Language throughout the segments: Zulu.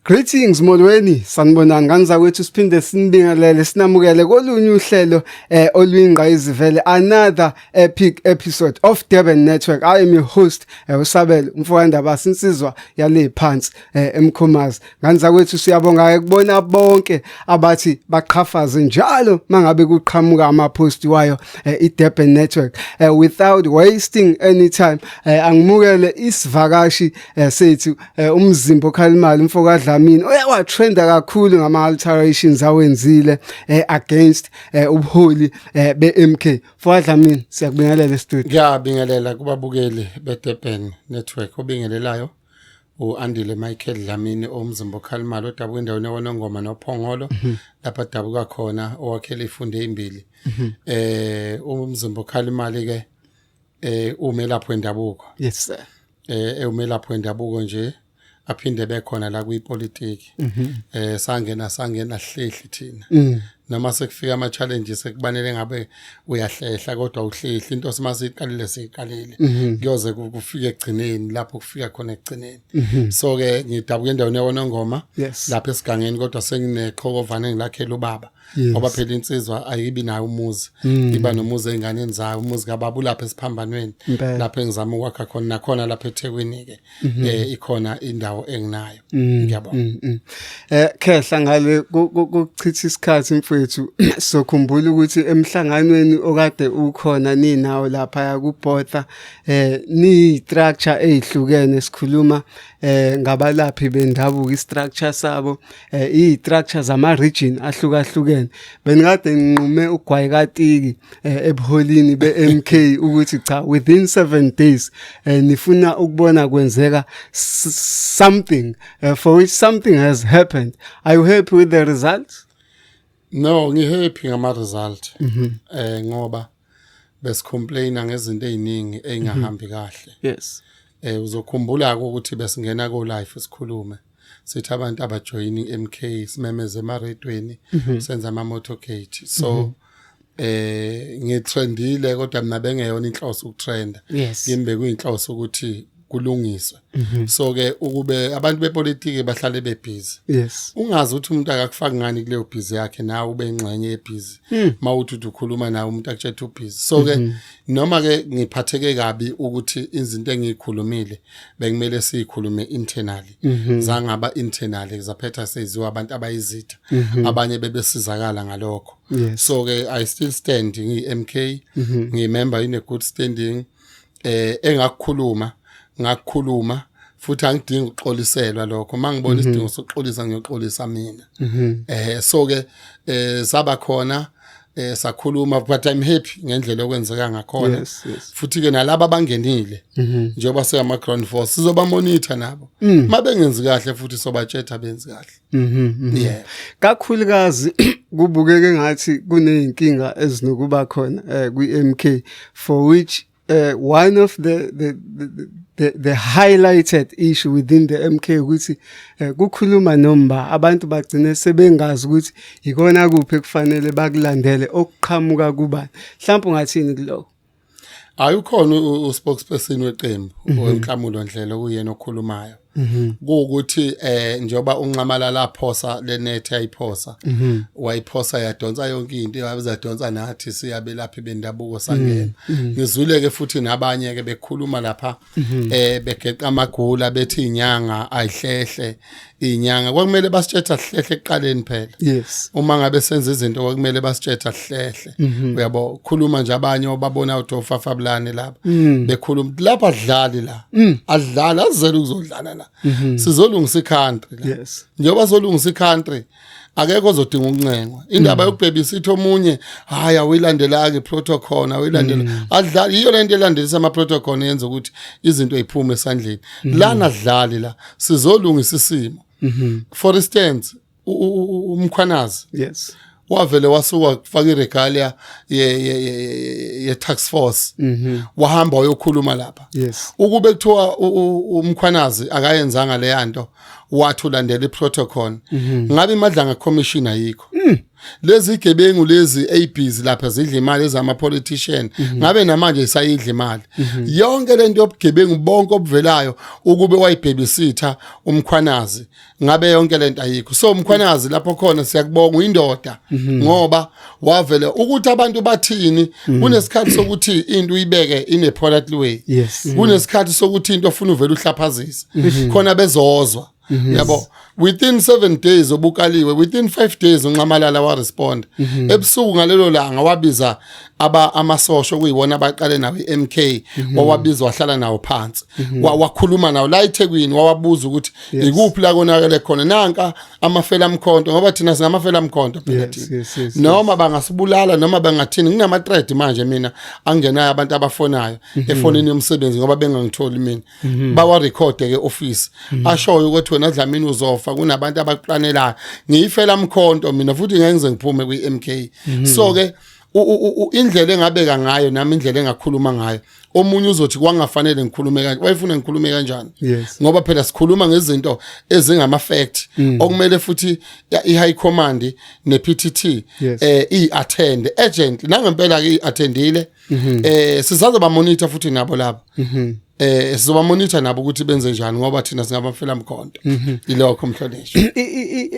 Greetings molweni, sanibonani kanzakwethu siphinde sinibingelele sinamukele kolunye uhlelo oluyingqayizivele another epic episode of Durban Network. I am your host uSabelo Mfowandaba sinsizwa yale phansi eMkhomazi. Kanzakwethu siyabonga ukubona bonke abathi baqhafaze njalo mangabe kuqhamuka ama-post wayo iDurban Network. Without wasting any time angimukele isivakashi sethu umzimbo Khalimali Mfokadla mina oyawatrenda kakhulu ngama-alterations awenzile against ubuholi be-MK. Mfokadla mina siyakubingelela studio. Ngiyabingelela kubabukeli beDurban Network obingelelayo uAndile Michael Dlamini omzimbo Khalimali odabuka endaweni yaKwaNongoma noPhongolo lapha dabuka khona owakhele ifunde ezimbili. Umzimbo Khalimali ke umelapho wendabuko. Yes sir. Umelapho wendabuko nje aphinde bekhona la kwipolitiki. Sangena hlehli thina. Noma sekufika ama challenges ekubanele ngabe uyahlehla kodwa uhlehli into simasiqalile siqalile kuyoze kufike egcineni lapho kufika khona egcineni. So ke ngidabuka endaweni yaKwaNongoma lapha esigangeni kodwa sengineqhokovane ngilakhela ubaba ngoba phela insizwa ayibi nayo umuzi iba nomuzi einganeni zayo umuzi kababa lapha esiphambanweni lapha engizama ukwakha khona nakhona lapha eThekwini ke ikhona indawo enginayo. Ngiyabonga. Khehla ngale ukuchitha isikhathi mfowethu sokhumbula ukuthi emhlanganweni okade ukhona ninawo lapha yakubhotha ni structure ezihlukene sikhuluma ngabalaphi bendabuko istructure sabo istructure zama region ahlukahlukene benikade nginqume ugwayikatiki ebuholini beMK ukuthi cha within 7 days nifuna ukubona kwenzeka something for which something has happened. Are you happy with the results? No, ngihappy ngama result ngoba besikhomplayina ngezinto eziningi engahambi kahle. Yes. Uzokhumbula ukuthi besingena ko live sikhulume sithi abantu abajoyini MK simemeze emaredweni senza ama motorcade. So ngitrendile kodwa mina bengeyona inhloso ukutrenda. Ngimbe kuyinhloso ukuthi kulungiswe. So ke ukube abantu bepolitiki bahlale bebusy. Yes. Ungazi ukuthi umuntu akakufaki ngani kuleyo busy yakhe nawe ube ingxenye yebusy. Mawuthi ukhuluma nawe umuntu akutshela ubusy. So ke noma ke ngiphatheke kabi ukuthi izinto engikhulumile bekumele sikhulume internally. Zangaba internally zaphetha seziwa abantu abayizitha. Abanye bebesizakala ngalokho. So ke I still stand ngi-MK. Ngimember in a good standing engakukhuluma ngakukhuluma futhi angidingi ukuxoliselwa lokho mangibona isidingo sokuxolisa ngiyoxolisa mina. So ke saba khona sakhuluma but I'm happy ngendlela okwenzeka ngakhona. Futhi ke nalabo abangenile njengoba seyama ground force sizoba monitor nabo mabengenzi kahle futhi sobatshela benzi kahle. Kakhulukazi kubukeke ngathi kuneyinkinga ezinokuba khona kwiMK for which one of the highlighted issue within the MK ukuthi kukhuluma nomba abantu bagcine sebengazi ukuthi ikona kuphi kufanele bakulandele okuqhamuka kubani. Mhlawumbe ungathini kuloko? Ayukhona uspokesperson weqembu wemklamulo ndlela kuyena okhulumayo. Ukuthi njoba unqamala laphosa lenet ayiphosa wayiphosa yadonsa yonke into yabezadonsa nathi siyabe lapha bendabuko sangena. Ngizwile ke futhi nabanye ke bekhuluma lapha begeqa amagula bethi inyanga ayihlehle inyanga kwakumele basitshela hlehle eqaleni phela. Uma ngabe senza izinto kwakumele basitshela hlehle. Uyabo khuluma nje abanye obabona uDofafabulane lapha bekhuluma lapha adlali la adlala azele ukuzodlala la. Sizolungisa iCountry la. Njengoba solungisa iCountry akekho ozodinga ukuncengwa. Indaba yokubhebisa ithi omunye hayi awilandela ke protocol awilandela adlala iyo lento elandelisa ama protocol yenza ukuthi izinto eziphume esandleni. Lana adlali la sizolungisa isimo. For instance umkhwanazi wavele wasuka kufaka iregalia ye tax force wahamba uyokhuluma lapha. Ukube kuthiwa umkhwanazi akayenzanga le yanto wathi ulandela iprotocol ngabe imadlanga commission ayikho. lezi gebengu lezi ABs lapha zidla imali ezama politician ngabe namanje isayidla imali yonke lento yobugebengu bonke obuvelayo ukube wayibabysitha umkhwanazi ngabe yonke lento ayikho so umkhwanazi lapho khona siyakubonga uyindoda ngoba wavela ukuthi abantu bathini kunesikhathi sokuthi into uyibeke ine polite way kunesikhathi sokuthi into ofuna uvela uhlaphazisa khona bezozwa yabo within 7 days obukaliwe within 5 days unqamalala wa respond ebusuku ngalelo langa wabiza amasosho kuyibona abaqale nawe iMK wawabiza wahlala nawo phansi wakhuluma nawo la eThekwini wawabuza ukuthi ikuphi la konakele khona nanka amafela amkhonto ngoba thina sinamafela amkhonto phela thina noma bangasibulala noma bangathini nginama threat manje mina angenayo abantu abafonayo efonini yomsebenzi ngoba bengangitholi mina bawa record ke office ashoyo ukuthi wena Dlamini uzofa kunabantu abaqanelayo ngiyifela amkhonto mina futhi ngeke ngize ngiphume kwiMK so ke indlela engabeka ngayo nami indlela engakhuluma ngayo omunye uzothi kwangafanele ngikhulume kanje wayefuna ngikhulume kanjani ngoba phela sikhuluma ngezinto ezingama fact okumele futhi iHigh Command nePTT iattend agent nangempela ke iattendile sizazoba monitor futhi nabo labo sizoba monitor nabo ukuthi benze njani ngoba thina singabafela mkhonto ilokho Mhlonishwa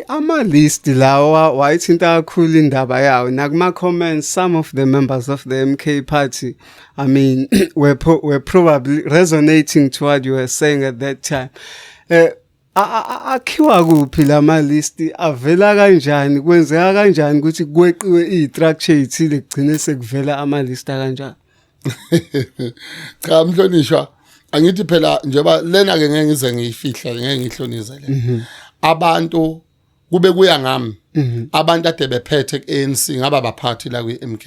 ama list lawa wayithinta kakhulu indaba yawo nakuma comments some of the members of the MK party I mean were probably resonating to what you were saying at that time akhiwa kuphi lama list avela kanjani kwenzeka kanjani ukuthi kweqiwe istructure ithile kugcine sekuvela ama list kanjani cha Mhlonishwa angithi phela njengoba lena ke ngeke ngize ngiyifihla ngeke ngihlonizele abantu kube kuya ngami abantu ade bephethe kuANC ngaba baphathi la kwiMK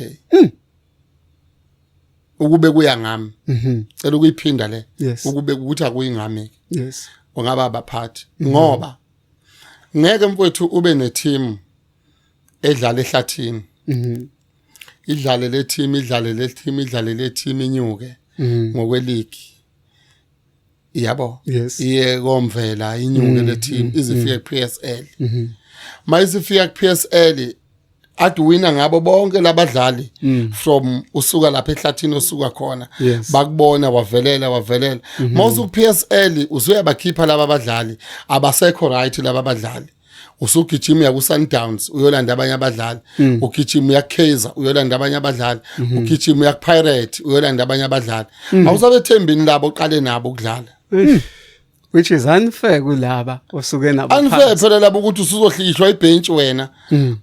ukube kuya ngami cela ukuyiphinda le ukube ukuthi akuyingami ongaba baphathi ngoba ngeke mfowethu ube neteam edlala ehlathini idlale le team idlale le team inyuke ngokweligi yabo iye komvela inyuke le team izifika kuPSL mayizifika kuPSL aduwina ngabo bonke labadlali from usuka lapha ehlathini osuka khona bakubona wavelela mawuzu kuPSL usuyabakhipha laba badlali abasekho right laba badlali usugijima ya kuSundowns uyolanda abanye abadlali ugijima ya Kaizer uyolanda abanye abadlali ugijima ya Pirate uyolanda abanye abadlali awusabethembini labo oqale nabo ukudlala which is unfair kulaba osuke nabo unfair phela labo ukuthi usuzohlishwa ibench wena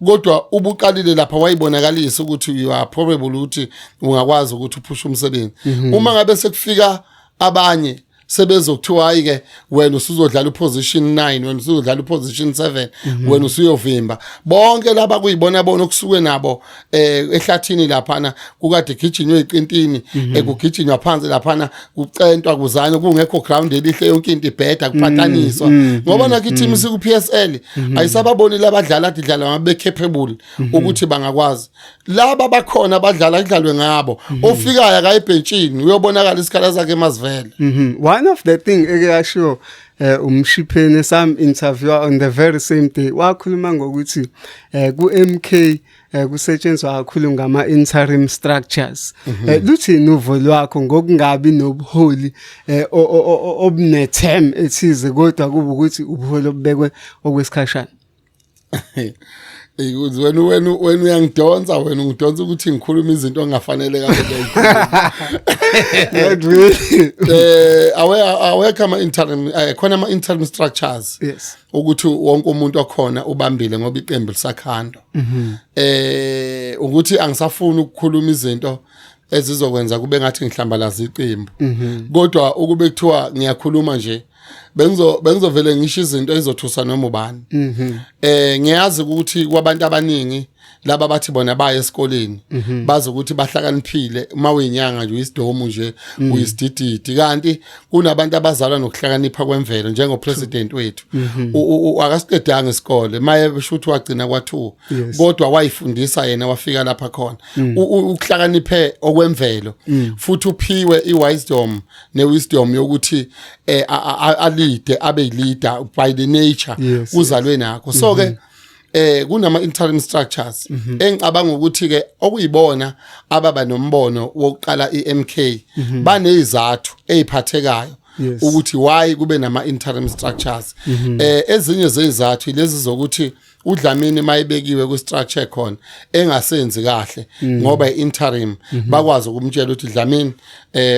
kodwa ubuqalile lapha wayibonakalisa ukuthi you are probable ukuthi ungakwazi ukuthi uphushe umsebenzi uma ngabe sekufika abanye sebezokuthiwa ayike wena usuzodlala uposition 9 wena usuzodlala uposition 7 wena usuyovimba bonke laba kuyibona bona okusuke nabo ehlathini laphana kukade gijinywe iqintini ekugijinywa phansi laphana kucentwa kuzanywa kungekho ground elihle yonke into ibheda kuphathaniswa ngoba nakho team siku PSL ayisababoni labadlala adidlala ngabe capable ukuthi bangakwazi laba bakhona abadlala idlalwe ngabo ofikayo akayibhenchini uyobonakala isikhala sakhe emazivela one of the thing ekasho umshiphene some interviewer on the very same day wakhuluma ngokuthi ku-MK kusetshenzwa kakhulu ngama interim structures luthi inuvo lwakho ngokungabi nobuholi obunethem ethize kodwa kuba ukuthi ubuholi obubekwe okwesikhashana wena uyangidonsa wena ungidonsa ukuthi ngikhuluma izinto engafanele awekho ama interim khona ama interim structures ukuthi wonke umuntu okhona ubambile ngoba iqembu lisakhanda ukuthi angisafuni ukukhuluma izinto ezizokwenza kube ngathi ngihlambalaza iqembu kodwa ukube kuthiwa ngiyakhuluma nje bengizovele ngisho izinto ezothusa noma ubani ngiyazi ukuthi kwabantu abaningi laba bathi bona baya esikoleni bazi ukuthi bahlakaniphile uma uyinyanga nje uyisidomu nje uyisidididi kanti kunabantu abazalwa nokuhlakanipha kwemvelo njengo president wethu akasiqedanga isikole maye besho ukuthi wagcina kwa2 kodwa wayifundisa yena wafika lapha khona ukuhlakaniphe okwemvelo futhi uphiwe iwisdom newisdom yokuthi alide abe leader by the nature uzalwe nakho so ke kunama interim structures engicabanga ukuthi ke okuyibona ababa nombono wokuqala iMK banezizathu eziphathekayo ukuthi why kube nama interim structures ezinye zezizathu lezi zokuthi uDlamini mayibekiwe ku structure khona engasenzi kahle ngoba interim bakwazi ukumtshela ukuthi Dlamini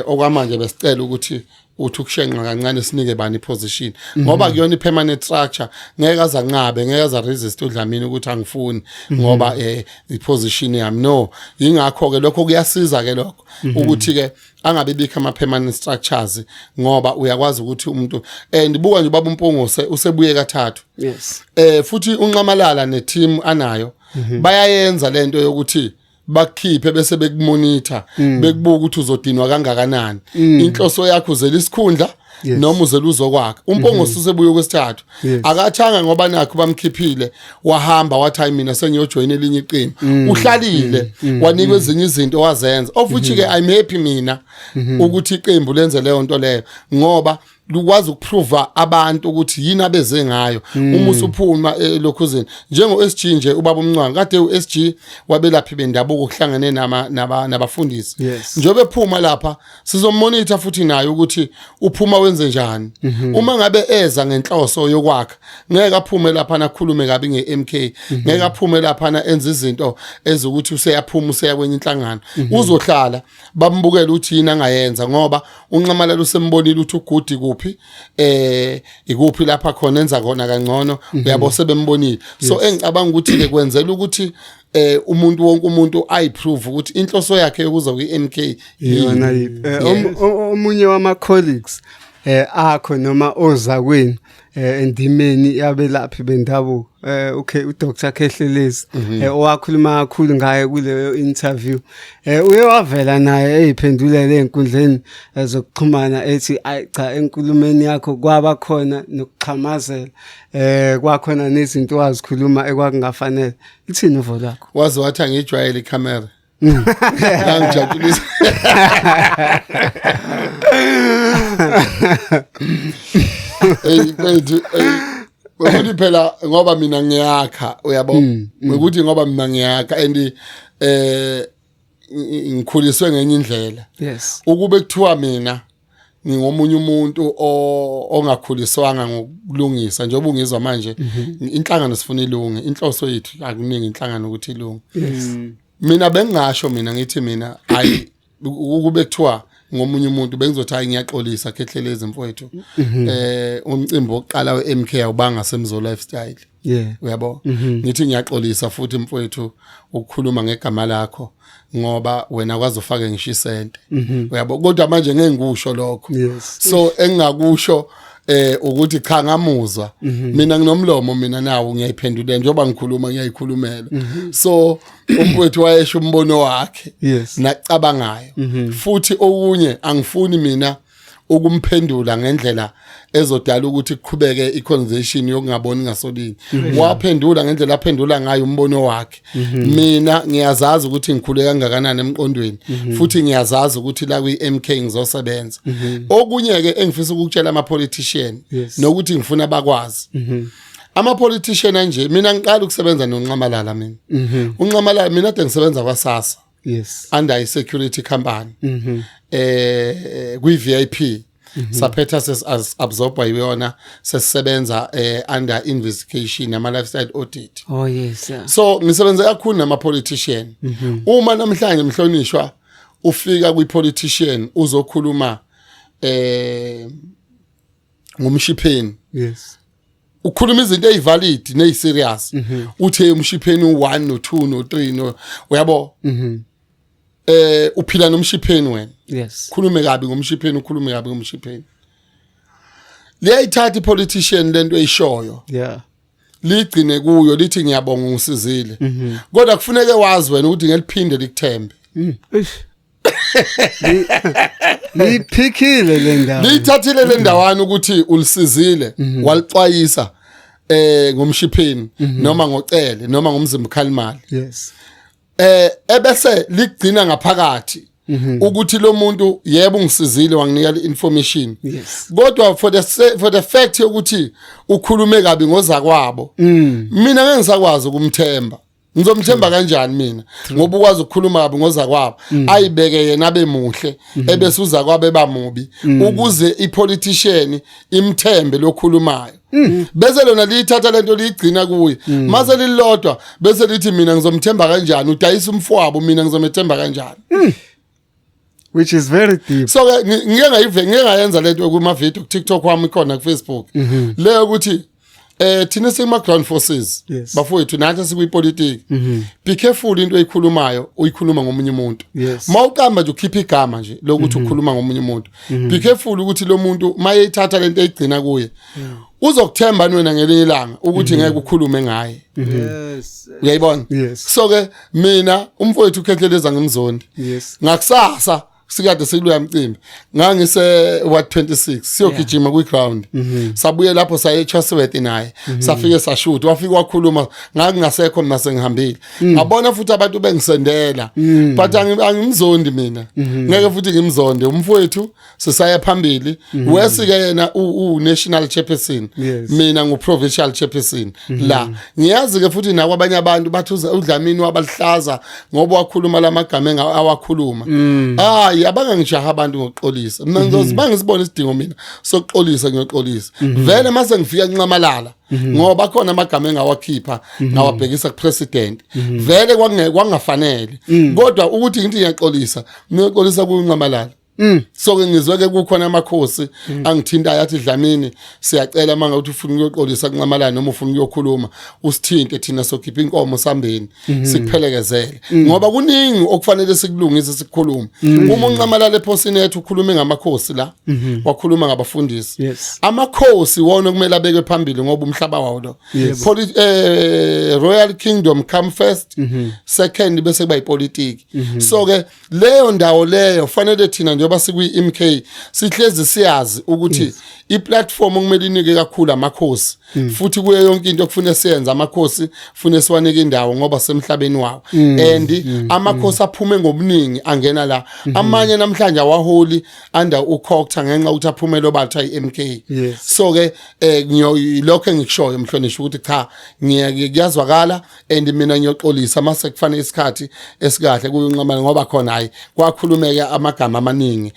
okwamanje besicela ukuthi uthi ukushenqa kancane sinike bani position ngoba kuyona ipermanent structure ngeke azanqabe ngeke azaresist uDlamini ukuthi angifuni ngoba iposition yami no ingakho ke lokho kuyasiza ke lokho ukuthi ke angabe bikho ama permanent structures ngoba uyakwazi ukuthi umuntu ndibuka nje ubaba uMpungose usebuye kathathu yes futhi unqamalala neteam anayo bayayenza lento yokuthi bakhiphe bese bekumonitor bekubuka ukuthi uzodinwa kangakanani inhloso yakho uzela isikhundla noma uzela uzokwakhe uMpungose usebuye kwesithathu akathanga ngoba nakho bamkhiphile wahamba wathi hayi mina sengiyojoin elinye iqembu uhlalile wanikwe ezinye izinto wazenza ofuthi ke I'm happy mina ukuthi iqembu lenze leyo nto leyo ngoba lukwazi ukuprove abantu ukuthi yini abeze ngayo uma usuphuma elokhuzeni njengo SG nje ubaba uMncwane kade uSG wabelaphi bendabuko kuhlangene nabafundisi njobe ephuma lapha sizomonitor futhi nayo ukuthi uphuma wenze njani uma ngabe eza ngenhloso yokwakha ngeke aphume lapha nakhulume kabi ngeMK ngeke aphume lapha na enza izinto ezokuthi useyaphuma useya kwenye inhlangano uzohlala bambukela ukuthi yini angayenza ngoba unqamalala usembonile ukuthi ugudi kuphi ikuphi lapha khona enza khona kangcono uyabo sebembonile so engicabanga ukuthi ke kwenzela ukuthi umuntu wonke umuntu ayiprove ukuthi inhloso yakhe yokuza kwiMK yona omunye wama colleagues akho noma ozakweni endimeni yabelaphi bendabuko okay uDr Khehlelezi owakhuluma kakhulu ngaye kuleyo interview uye wavela naye eziphendulele enkundleni zokuxhumana ethi cha enkulumeni yakho kwaba khona nokuxhamazela kwakhona nezinto wazikhuluma ekwakungafanele ithini uvo lakho wazi wathi angijwayele icamera angijabulisa ukuthi phela ngoba mina ngiyakha uyabo ukuthi ngoba mina ngiyakha and ngikhuliswe ngenye indlela yes ukube kuthiwa mina ngingomunye umuntu ongakhuliswanga ngokulungisa njengoba ungizwa manje inhlangano sifuna ilunge inhloso yethu akuningi inhlangano ukuthi ilunge mina bengingasho mina ngithi mina hayi ukube kuthiwa ngomunye umuntu bengizothi hayi ngiyaxolisa Khehlelezi mfowethu umcimbi oqala weMK awubanga semzo lifestyle uyabo ngithi ngiyaxolisa futhi mfowethu ukukhuluma ngegama lakho ngoba wena kwazi ufake ngisho isente uyabo kodwa manje ngeke ngikusho lokho so engingakusho ukuthi cha ngamuzwa mina nginomlomo mina nawo ngiyayiphendula njengoba ngikhuluma ngiyayikhulumela so umfowethu wayesho umbono wakhe nacabangayo futhi okunye angifuni mina ukumphendula ngendlela ezodala ukuthi kuqhubeke iconversation yokungaboni ngasolini waphendula ngendlela aphendula ngayo umbono wakhe mina ngiyazazi ukuthi ngikhule kangakanani emqondweni futhi ngiyazazi ukuthi la kwiMK ngizosebenza okunye ke engifisa ukutshela ama politician nokuthi ngifuna bakwazi ama politician anje mina ngiqala ukusebenza noNqamalala mina uNqamalala mina ade ngisebenza kwaSASSA under i security company kwi VIP saphetha ses absorb by yona sesebenza under investigation ama lifestyle audit so ngisebenza kakhulu nama politician uma namhlanje mhlonishwa ufika kwi politician uzokhuluma ngomshipheni ukhuluma izinto ezivalid neziserious uthe umshipheni u1 no2 no3 no uyabo uphila nomshipheni wena khulume kabi ngomshipheni ukhulume kabi ngomshipheni liyayithatha ipolitician lento eyishoyo ligcine kuyo lithi ngiyabonga ungisizile kodwa kufuneke wazi wena ukuthi ngeliphinde likuthembe liphikile le ndawo lithathile le ndawana ukuthi ulisizile walixwayisa ngomshipheni noma ngocele noma ngomzimba khalimali ebese ligcina ngaphakathi ukuthi lo muntu yebo ungisizile wanginika information Yes. kodwa for the fact ukuthi ukhulume kabi ngozakwabo mina ngeke ngisakwazi ukumthemba ngizomthemba kanjani mina ngoba ukwazi ukukhuluma kabi ngozakwabo ayibeke yena abe muhle ebese uzakwabo ebamubi ukuze ipolitician imthembe lokhulumayo bese lona lithatha lento ligcina kuye mase lilodwa bese lithi mina ngizomthemba kanjani udayisa umfowabo mina ngizomethemba kanjani which is very deep. so ngeke ngayenza lento kuma video ku TikTok wami khona ku Facebook leyo ukuthi thina sima ground forces Yes. bafowethu nathi sikuyipolitiki be careful into oyikhulumayo uyikhuluma ngomunye umuntu Yes. mawuqamba nje ukhipha igama nje lokuthi ukhuluma ngomunye umuntu be careful ukuthi lo muntu mayeyithatha lento eyigcina kuye uzokuthemba wena ngelinye ilanga ukuthi ngeke ukhulume ngaye Yes. uyayibona Yes. so ke mina umfowethu ukhetheleza ngimzondi Yes. ngakusasa sikade sekuloya mcimbi ngangise what 26 siyogijima kwi ground sabuye lapho saye Chatsworth naye safike sashoot wafika wakhuluma ngakungasekho mina sengihambile ngabona futhi abantu bengisendela but angimzondi mina ngeke futhi ngimzonde umfowethu sisaya phambili wesike yena u national chairperson Yes. mina ngu provincial chairperson la ngiyazi ke futhi nakwabanye abantu bathi uDlamini wabalihlaza ngoba wakhuluma lamagama awakhuluma yabanga ngishaha abantu ngokuxolisa mina ngizozibanga isibona isidingo mina sokuxolisa ngiyoxolisa vele mase ngifika kuncamalala ngoba khona amagama engawakhipha ngawabhekisa ku president vele kwangafanele kodwa ukuthi ngithi ngiyaxolisa ngiyoxolisa kuncamalala so ke ngizweke kukhona amakhosi angithinta yathi Dlamini siyacela manga ukuthi ufuna ukuyoxolisa kuncamalala noma ufuna ukuyokhuluma usithinte thina sokhipha inkomo sambeni sikuphelekezele ngoba kuningi okufanele sikulungise sikukhuluma uma uncamalala ephosini yethu ukhulume ngamakhosi la wakhuluma ngabafundisi Yes. amakhosi wona kumele abeke phambili ngoba umhlaba wawo lo Royal Kingdom come first second bese kuba ipolitiki so ke leyo ndawo leyo fanele thina njengoba sikwi MK sihlezi siyazi ukuthi iplatform okumele inike kakhulu amakhosi futhi kuye yonke into okufanele siyenze amakhosi ufune siwanike indawo ngoba semhlabeni wawo and amakhosi aphume ngobuningi angena la amanye namhlanje awaholi under ukhokhtha ngenxa ukuthi aphume lobatha iMK Yes. so ke lokho engikushoyo mhlonishwa ukuthi cha ngiyazwakala and mina ngiyoxolisa mase kufanele isikhathi esikahle kuyunqamala ngoba khona hayi kwakhulumeka amagama amaningi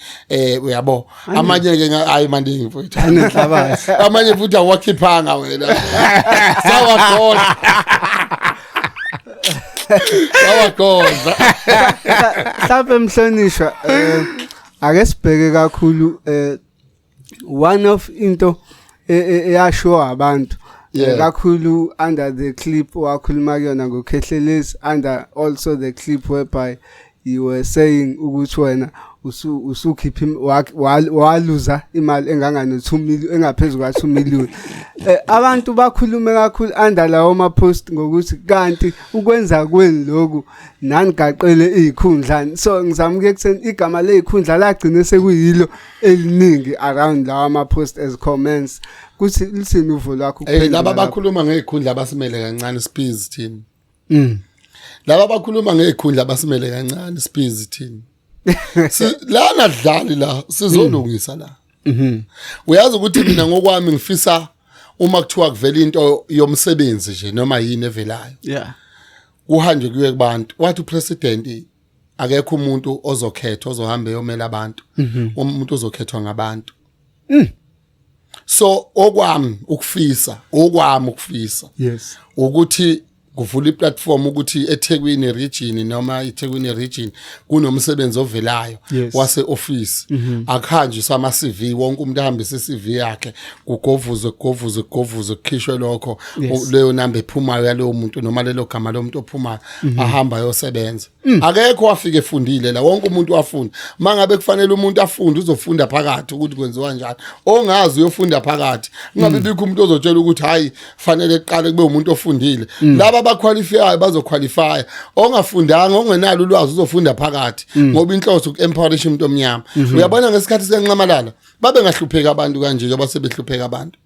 uyabo amanye ke hayi maningi futhi Anenhlabathi. amanye futhi awakhiphanga wena sawakhona sawakhona Mhlawumbe mhlonishwa ake sibheke kakhulu one of into eyasho abantu kakhulu under the clip wakhuluma kuyona ngokhehlelezi under also the clip whereby you were saying ukuthi wena usukhipha waluza imali engangano 2 million engaphezulu ka 2 million abantu bakhulume kakhulu under lawo ma post ngokuthi kanti ukwenza kweni lokhu nani gaqele izikhundlani so ngizamke ekutheni igama lezikhundla lagcine sekuyilo eliningi around lawo ma post as comments kuthi lithini uvo lwakho laba bakhuluma ngezikhundla abasimele kancane speeds team laba bakhuluma ngezikhundla abasimele kancane speeds team lana dlali la sizolungisa la uyazi ukuthi mina ngokwami ngifisa uma kuthiwa kuvela into yomsebenzi nje noma yini evelayo uhanjwe kuye kubantu wathi upresident akekho umuntu ozokhethwa ozohamba eyomela abantu umuntu ozokhethwa ngabantu so okwami ukufisa yes ukuthi kuvula iplatform ukuthi eThekwini region noma iThekwini region kunomsebenzi ovelayo wase office akhanjiswa ama CV wonke umuntu ahambisa iCV yakhe kugovuzwe kukhishwe lokho leyo namba ephumayo yalowo muntu noma lelo gama lomuntu ophumayo ahamba yosebenza akekho wafika efundile la wonke umuntu wafunda mangabe kufanele umuntu afunde uzofunda phakathi ukuthi kwenziwa kanjani ongazi uyofunda phakathi ngabe bikho umuntu ozotshela ukuthi hayi fanele eqale kube umuntu ofundile laba baqualify bazoqualify ongafundanga ongenalo ulwazi uzofunda phakathi ngoba inhloso ukuempowerisha umuntu omnyama uyabona ngesikhathi senqamalala babe ngahlupheka abantu kanje njengoba sebehlupheka abantu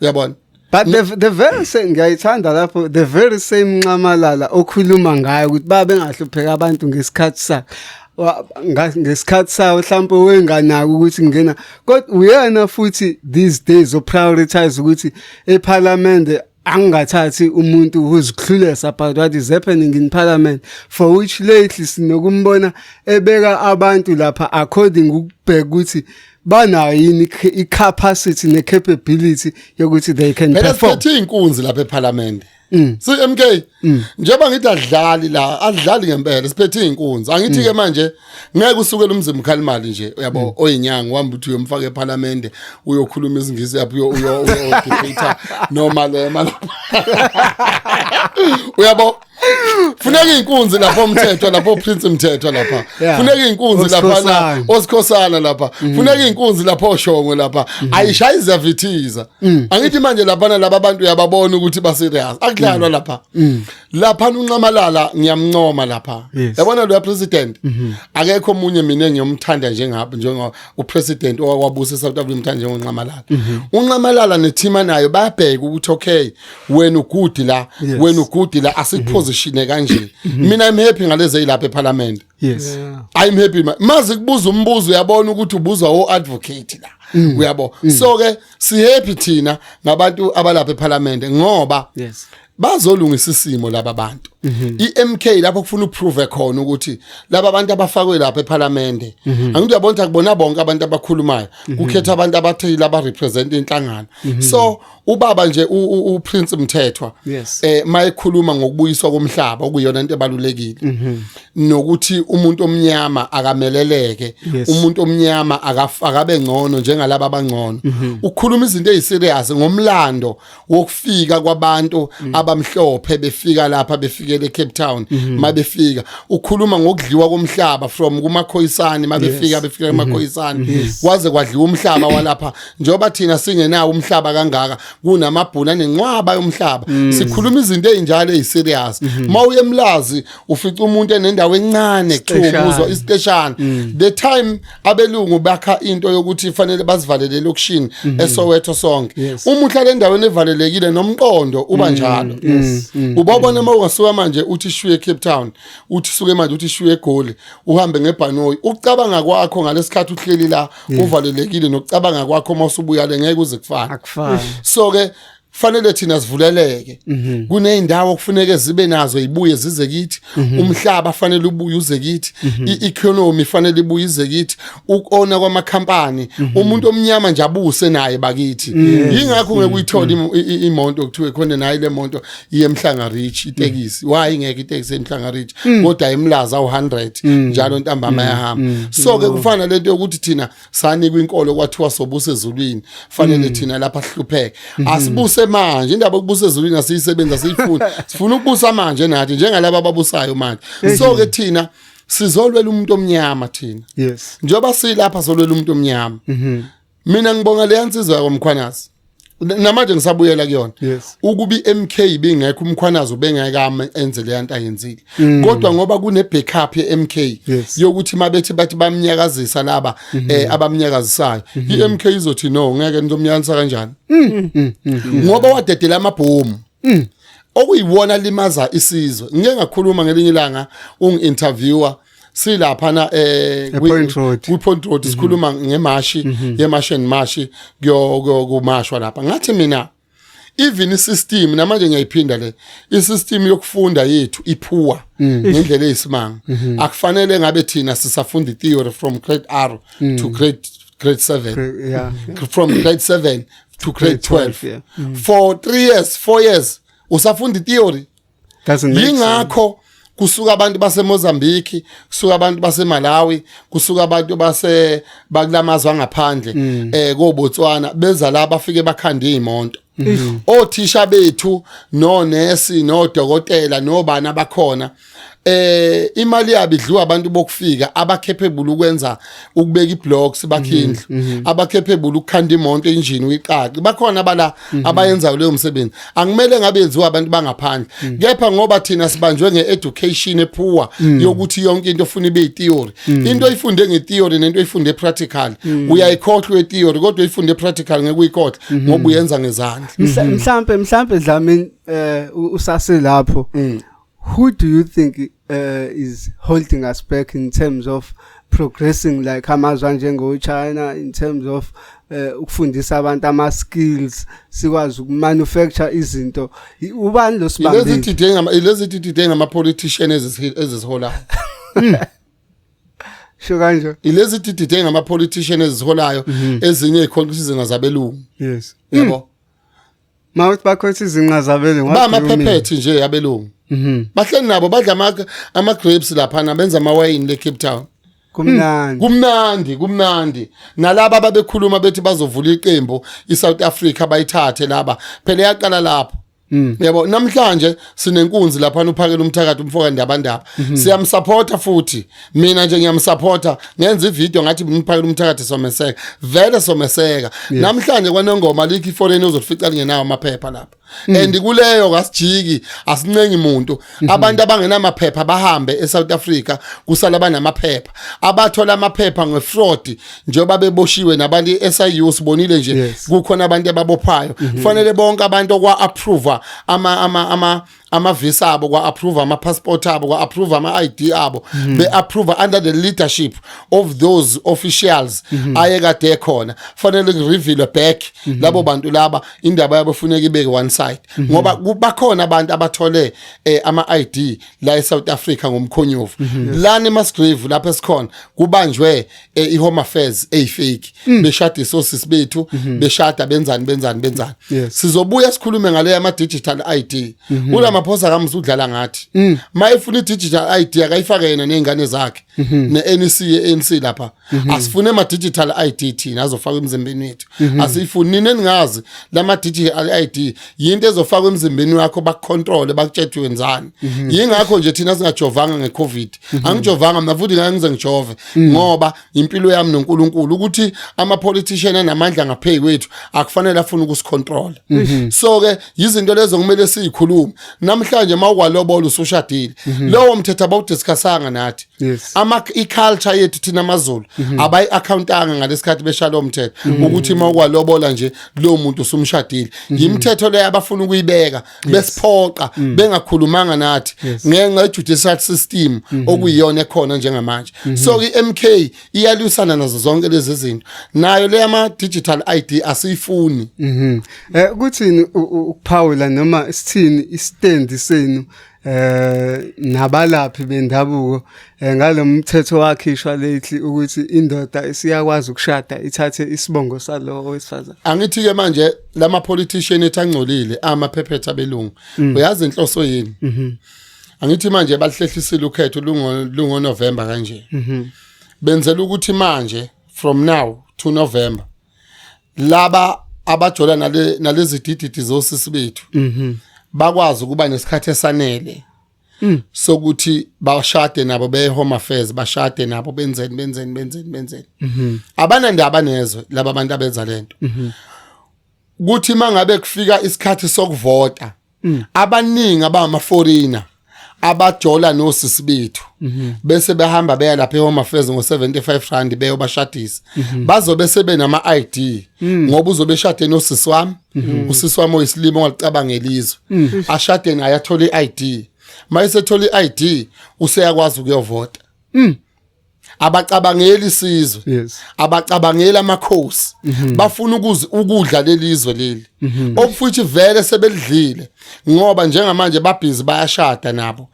uyabona but the very same ngiyayithanda lapho the very same nqamalala okhuluma ngayo ukuthi babe ngahlupheka abantu ngesikhathi sakhe ngesikhathi sawo mhlawumbe wenganaki ukuthi ngena kodwa uyena futhi these days prioritize ukuthi eParliament angathathi umuntu who's clueless about what is happening in parliament, for which lately sinokumbona ebeka abantu lapha according ukubheka ukuthi banayo yini i-capacity ne-capability yokuthi they can perform. Phela inkunzi lapha eParliament. Si MK njengoba ngithi adlali ngempela siphethe inkunzi. Angithi ke manje ngeke usukele umzimba ukhalimali nje uyabo oyinyanga wamba uthi uyomfaka eParliament uyokhuluma izingisi yapho uyo debater noma lema. Uyabo funeka inkunzi lapha umthetho lapha Prince Mthetho lapha. Funeka inkunzi lapha osikhosana lapha. Funeka inkunzi lapha oshongo lapha. Ayishaya izavithiza. Angithi manje lapha laba abantu uyababona ukuthi ba serious. Akudlalwa lapha. Lapha uNcamalala ngiyamncoma lapha. Yabona lo president akekho omunye mina ngiyomthanda njenga upresident owakwabusa eSouth Africa umthanda njengoNcamalala. uNcamalala neteam nayo bayabheka ukuthi okay wena ugudi la asikuposition kanje. Mina I'm happy ngaleze ilapha eParliament. Yes. I'm happy mazi kubuza umbuzo uyabona ukuthi ubuzwa o-advocate la. Uyabo. So ke si happy thina ngabantu abalapha eParliament ngoba bazolungisa isimo laba bantu. iMK lapho kufuna uprove khona ukuthi laba abantu abafakwe lapha eParliament angithi uyabona kubona bonke abantu abakhulumayo kukhetha abantu abathile aba represent inhlangano. So ubaba nje uPrince Mthethwa mayekhuluma ngokubuyiswa komhlaba okuyona into ebalulekile nokuthi umuntu omnyama akameleleke, umuntu omnyama akabe ngcono njengalabo abangcono. Ukhuluma izinto eziserious ngomlando wokufika kwabantu abamhlophe befika lapha befika eCape Town mabefika. Ukhuluma ngokudliwa komhlaba from kumakhoyisani mabefika emakhoyisani kwaze kwadliwa umhlaba walapha njoba thina singenawo umhlaba kangaka kunamabhuna nencwaba yomhlaba. Sikhuluma izinto ezinjalo eziserious. Mawuye emlazi ufica umuntu enendawo encane kuthukuzwa istation. The time abelungu bakha into yokuthi ifanele bazivalele elokushini eSoweto sonke. Uma uhlala endaweni evalelekile nomqondo uba njalo. Ubabona mawungasuka manje uthi shuye eCape Town, uthi suke manje uthi shuye eGoli, uhambe ngebhanoyi. Ucabanga kwakho ngalesikhathi uhleli la uvalelekile nokucabanga kwakho mawusubuya le ngeke uze kufana. So ke fanele thina sivuleleke. Kuneyindawo kufuneka zibe nazo ibuye zize kithi. Umhlaba fanele ubuye uze kithi. Economy fanele ibuye ize kithi. Ukona kwamakhampani umuntu omnyama nje abuse naye bakithi. Yingakho ngekuyithola imoto kuthiwe khona nayo le moto iyeMhlanga Rich itekisi. Why ngeke itekisi eMhlanga Rich kodwa eMlaza u100 njalo ntambama yahamba. So ke kufana lento yokuthi thina sanikwa inkolo kwathiwa sobusa ezulwini. Fanele thina lapha sihlupheke. Asibuse manje indaba yokubusa ezulwini asiyisebenza siyifuna. Sifuna ukubusa manje nathi njengalabo ababusayo manje. So ke thina sizolwela umuntu omnyama thina. Njoba silapha solwela umuntu omnyama. Mina ngibonga le yansizwa yakwamkhwanazi. Namanje ngisabuyela kuyona. Ukubi MK bengekho umkhwanazi ubengeke enze le yanto ayenzile. Kodwa ngoba kune backup yeMK yokuthi mabethi bathi bamnyakazisa laba abamnyakazisayo. iMK izothi no ngeke nizomnyakanisa kanjani. Ngoba wadedela amabhomu. Okuyiwona limaza isizwe. Ngeke ngakhuluma ngelinye ilanga ungi-interviewer silapha na Point Road sikhuluma ngemashi yemashi and mashi kumashwa lapha. Ngathi mina even isystem namanje ngiyayiphinda le isystem yokufunda yethu iphuwa ngendlela eyisimanga. Akufanele ngabe thina sisafunda theory from grade R to grade 7 from grade 7 to grade 12 for 3 years 4 years usafunda theory. Yingakho kusuka abantu base Mozambique, kusuka abantu base Malawi, kusuka abantu base bakulamazwe ngaphandle ko Botswana beza la bafike bakhanda imonto. Othisha bethu no nurse no dokotela no bana bakhona imali yabidliwa abantu bokufika abacapable ukwenza ukubeka iblocks bakhindla abacapable ukukhanda imonto engine uyiqaqi bakhona abala abayenza leyo msebenzi. Angimele ngabe yenziwa abantu bangaphandle kepha ngoba thina sibanjwe ngeeducation ephuwa yokuthi yonke into ofuna ibe itheory. Into oyifunde ngetheory nento oyifunde practical uyayikhohlwa itheory kodwa oyifunde practical ngeke uyikhohle ngoba uyenza ngezandla. Mhlambe Dlamini usase lapho. Who do you think is holding us back in terms of progressing like amazwe njengo-China, in terms of ukufundisa abantu ama-skills, sikwazi ukumanufacture izinto? Ubani lo sibambile? Ilezi dide ngama-politician eziziholayo. Sho kanje? Ilezi dide ngama-politician eziziholayo, ezinye ey'khonqa izinqa zabelungu. Yes. Yebo. Mawuthi bakhotha izinqa zabelungu. Ba amaphephethi nje yabelungu. Bahleli nabo badla ama-grapes laphana benza amawayini le-Cape Town. Kumnandi. Nalaba ababekhuluma bethi bazovula iqembu iSouth Africa bayithathe laba. Phela yaqala lapho. Yabo namhlanje sinenkunzi lapha uphakela umthakathi umfoka ndabandaba. Siyamsupporta futhi. Mina nje ngiyamsupporta. Ngenza ivideo ngathi umphakela umthakathi someseka. Vele someseka. Namhlanje kwanongoma likhi ifoneni uzofica ngenawo amaphepha lapha. And kuleyo kasijiki asincengi umuntu. Abantu abangenamaphepha bahambe eSouth Africa kusala banamaphepha. Abathola amaphepha ngefraud njengoba beboshiwe nabantu eSIU sibonile nje kukhona abantu ababophayo. Kufanele bonke abantu kwa approve ama visa abo, kwa approve ama passport abo, kwa approve ama ID abo, be approve under the leadership of those officials ayekade khona. Fanele reveal back labo bantu laba indaba yabo funeka ibeke one side ngoba bakhona abantu abathole ama ID la eSouth Africa ngomkhonyovu. Lana eMasgrave lapha esikhona kubanjwe iHome Affairs fake beshada isosisi bethu beshada benzani. Sizobuya sikhulume ngale ama digital ID. Ulamaphosa kamzudlala ngathi mayifuna i-digital ID akayifake yena nezingane zakhe ne-ANC lapha. Asifune ama digital ID thina azofaka emzimbeni wethu. Asifuni nini ningazi lama digital ID yinto ezofaka emzimbeni wakho bakucontrol bakutshela wenzani. Yingakho nje thina singajovanga ngeCovid. Angijovanga mina futhi ngeke ngize ngijove ngoba impilo yami noNkulunkulu ukuthi ama politician anamandla ngaphezu kwethu akufanele afune ukusicontrol. So ke izinto lezo kumele sizikhulume. Namhlanje mawukwalobola usushadile lowo mthetho abawudiscussanga nathi. I-culture yethu thina amaZulu abayi-accountanga ngalesikhathi beshaya lo mthetho ukuthi mawukwalobola nje lo muntu usumshadile. Yimithetho leyo abafuna ukuyibeka besiphoqa bengakhulumanga nathi ngenxa ye-judicial system okuyiyona ekhona njengamanje. So i-MK iyalwisana nazo zonke lezi zinto. Nayo le ama digital ID asiyifuni. Kuthini ukuphawula noma sithini istand senu nabalaphi bendabuko ngalomthetho wakhishwa lately ukuthi indoda isiyakwazi ukushada ithathe isibongo salo owesifazane? Angithi ke manje lama politician ethangcolile amaphephetha belungu uyazi inhloso yini? Angithi manje balihlehlisa ukhetho lungo November kanje. Benzela ukuthi manje from now to November laba abajola nalezi dididi zosisi bethu bakwazi ukuba nesikhathi esanele sokuthi bashade nabo beHome Affairs bashade nabo benzeni. Abanandaba nezwe laba abantu abenza lento. Kuthi mangabe kufika isikhathi sokuvota abaningi abama foreigner abajola nosisi bethu bese behamba beya lapha eHome Affairs ngo-R75 beyobashadisa bazobe sebe nama ID ngoba uzobe eshade nosisi wami usisi wami oyisilimo ongalicabangela izwe ashade naye athole iID mayesethole iID useyakwazi ukuyovota. Abacabangeli isizwe abacabangela amakhosi bafuna ukudla lelizwe leli okufuthi vele sebelidlile ngoba njengamanje babhizi bayashada nabo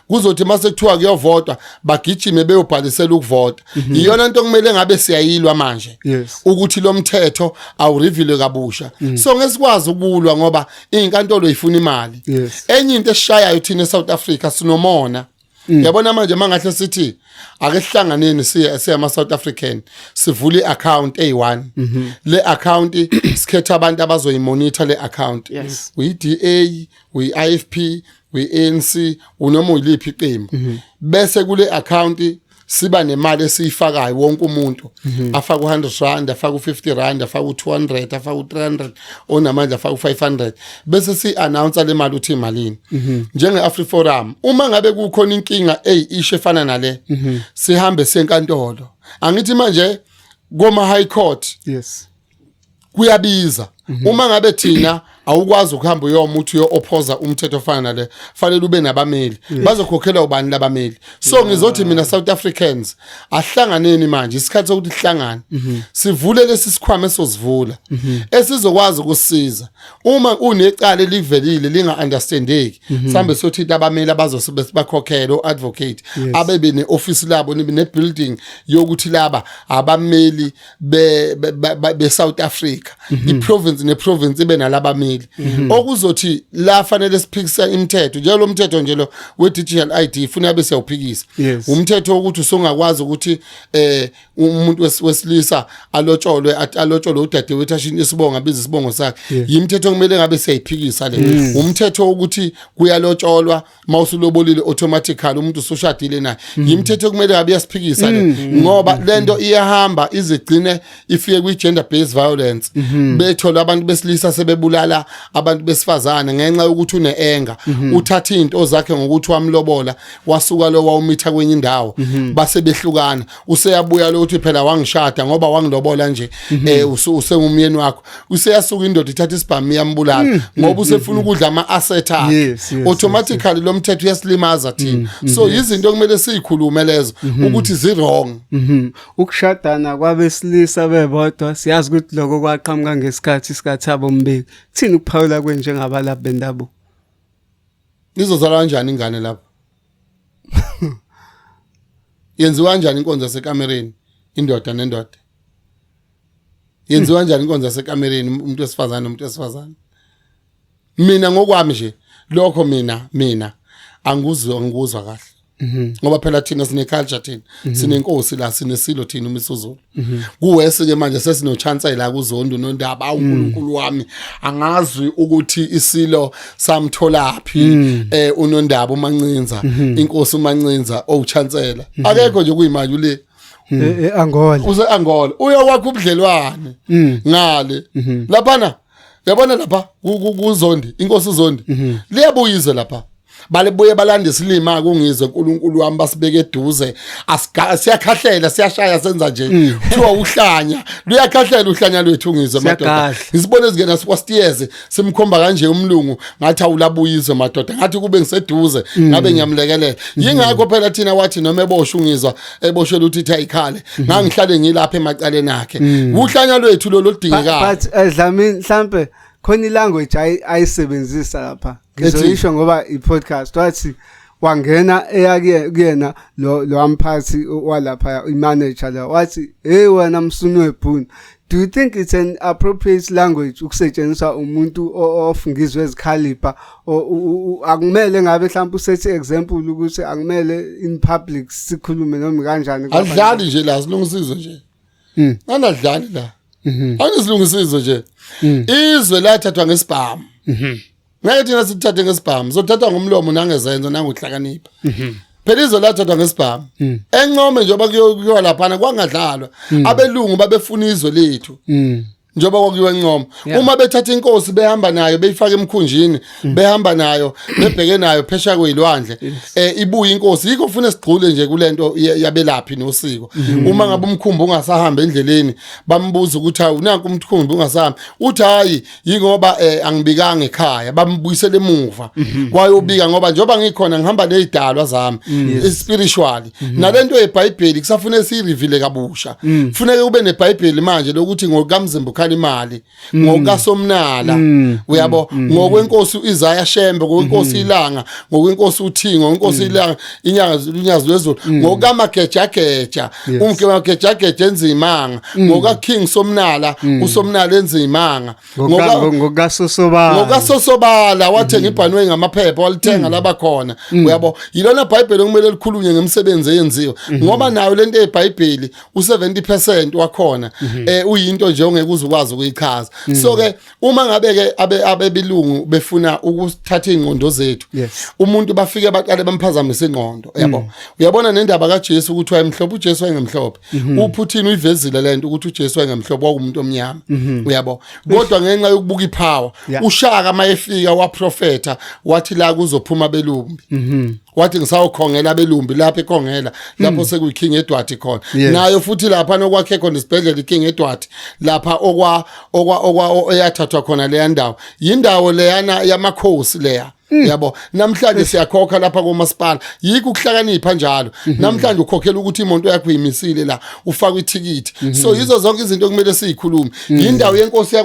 kuzothi mase kuthiwa kuyovotwa bagijime beyobhalisela ukuvota. Iyona into kumele ngabe siyayilwa manje ukuthi lo mthetho awurevile kabusha. So ngesikwazi ukulwa ngoba inkantolo ifuna imali. Enye into esishayayo thina eSouth Africa sinomona. Yabona manje mangahle sithi ake sihlanganeni siya ama South African sivule iaccount A1 le account sikhetha abantu abazoyimonitor le account uyi-DA uyi-IFP uyi-ANC unoma uyiliphi iqembu bese kule account siba nemali esiyifakayo wonke umuntu afaka u100 afaka u50 afaka u200 afaka u300 onamandla afaka u500 bese si-announce le mali uthi imalini. Njenge-AfriForum uma ngabe kukhona inkinga isho efana nale sihambe senkantolo. Angithi manje goma high court kuyabiza uma ngabe thina awukwazi ukuhamba uyomuthi opposa umthetho ofana nale fanele ube nabameli bazokhokhela ubani labameli so ngizothi mina South Africans ahlanganeni manje isikhathi sokuthi sihlangane sivule lesi sikhwama esozivula esizokwazi ukusiza uma unecala livelile linga understandeki sambe sothi abameli abazosebenza bakhokhela advocate abebe neoffice labo ne building yokuthi laba abameli be South Africa iprovince neprovince ibe nalabameli okuzothi la fanele siphikisa imithetho njalo umthetho nje lo we digital ID ufuna abe siyawuphikisa umthetho ukuthi usongakwazi ukuthi umuntu wesilisa alotsholwe udadewethu ashintshe isibongo abize isibongo sakhe yimithetho kumele ngabe siyayiphikisa le umthetho ukuthi kuyalotsholwa mawusulobolile automatically umuntu usushadile naye yimithetho kumele ngabe yasiphikisa le ngoba lento iyahamba izigcine ifike kwi gender based violence bethola abantu besilisa sebebulala abantu besifazana ngenxa yokuthi uneenga uthatha into zakhe ngokuthi wamlobola wasuka lo wawumitha kwenye indawo base behlukana useyabuya lo uthi phela wangishada ngoba wangilobola nje usengumyeni wakho useyasuka indoda ithatha isibhamu yambulala ngoba usefuna ukudla ama asset akhe automatically lo mthetho uyasilimaza thina so izinto kumele sizikhulume lezo ukuthi zi wrong ukushadana kwabesilisa bebodwa siyazi ukuthi lokho kwaqhamuka ngesikhathi sikaThabo Mbeki thina ukuphawula kwenje ngabalaphi bendabuko nizozala kanjani ingane lapho yenziwa kanjani inkonzo yasekamereni indoda nendoda yenziwa kanjani inkonzo yasekamereni umuntu wesifazana nomuntu wesifazana mina ngokwami nje lokho mina angikuzwa kahle ngoba phela thina sine culture thina sinenkosi la sinesilo thina uMisuzulu kuwese ke manje sesino chance la kuZondo noNdaba uNkulunkulu wami angazwi ukuthi isilo samtholaphi uNondaba uMancinza inkosi uMancinza owuchancela akekho nje kuyimanje ule Angola uze Angola uyowakha ubudlelwane ngale laphana yabona lapha kuZondi inkosi uZondi liyabuyiza lapha balebuye balanda isilima kungizwe uNkulunkulu wami basibeke eduze siyakhahlela siyashaya senza nje kuthiwa uhlanya luyakhahlela uhlanya lwethu ungizwe madoda ngisibone ezingena sikwastiyeze simkhomba kanje umlungu ngathi awulabuyizwe madoda ngathi kube ngiseduze ngabe ngiyamlekelela yingakho phela thina wathi noma eboshwe ungizwa eboshwela uthi ayikhale ngangihlale ngilapha emacaleni akhe uhlanya lwethu lo ludingekayo but Dlamini mhlambe khona ilanguage ayisebenzisa lapha ngizoyisho ngoba i-podcast wathi wangena kuyena lo amphathi walapha imanager la wathi hey wena msunu webhunu do you think it's an appropriate language ukusetshenziswa umuntu of ngizwe ezicaliber akumele ngabe mhlawumbe usethi example ukuthi akumele in public sikhulume noma kanjani adlali nje la silungisizo nje anadlali la anizilungisizo nje izwe lathathwa ngesibhamu ngeke thina sithathe ngesibhamu zothathwa ngomlomo nangezenzo nangokuhlakanipha phela izwe lathathwa ngesibhamu encome njengoba kuyo laphana kwangadlalwa abelungu babefuna izwe lethu njoba kwakuyiwe encoma uma bethatha inkosi behamba nayo beyifaka emkhunjini behamba nayo bebheke nayo phesha kwezilwandle ibuye inkosi yikho ufuna sigcule nje kulento yabelaphi nosiko uma ngabe umkhumbi ungasahamba endleleni bambuza ukuthi awunanku umkhumbi ungasahamba uthi hayi yingoba angibikanga ekhaya bambuyisele emuva kwayobika ngoba njoba ngikhona ngihamba nezidalwa zami spiritually nalento yeBhayibheli kusafune sirevile kabusha kufuneka ube neBhayibheli manje lokuthi ngokamzimba imali ngokasomnala uyabo ngokwenkosi uIsaiah Shembe ngokwenkosi ilanga ngokwenkosi uThingo ngokwenkosi ilanga inyazi lwezulu ngokamagejageja umgejageja enzimanga ngokaKing Somnala uSomnala enzimanga ngokasosobala wathenga ibhanwe ngamaphepha walithenga laba khona uyabo yilona iBhayibheli kumele likhulunywe ngemsebenzi eyenziwe ngoba nayo lento yeBhayibheli u70% wakhona uyinto nje ongeke ukwazi ukuyichaza so ke uma ngabe ke abebilungu befuna ukuthatha ingqondo zethu umuntu bafike baqale bamphazamise ingqondo yabo uyabona nendaba kaJesu ukuthi wayemhlophe uJesu wayengemhlophe uPutin uyivezile lento ukuthi uJesu wayengemhlophe wakumuntu omnyama uyabo kodwa ngenxa yokubuka ipower uShaka mayefika waprofeta wathi la kuzophuma belumbi wathi ngisawukhongela abelumbi lapha ekhongela lapho sekuyiKing Edward khona nayo futhi lapha nokwakhe khona isibhedlela iKing Edward lapha okwa eyathathwa khona leya ndawo yindawo leyana yamakhosi leya yabo namhlanje siyakhokha lapha komasipala yikho ukuhlakanipha njalo namhlanje ukhokhela ukuthi imoto yakho iyimisile la ufaka ithikithi so yizo zonke izinto kumele sizikhulume indawo yenkosi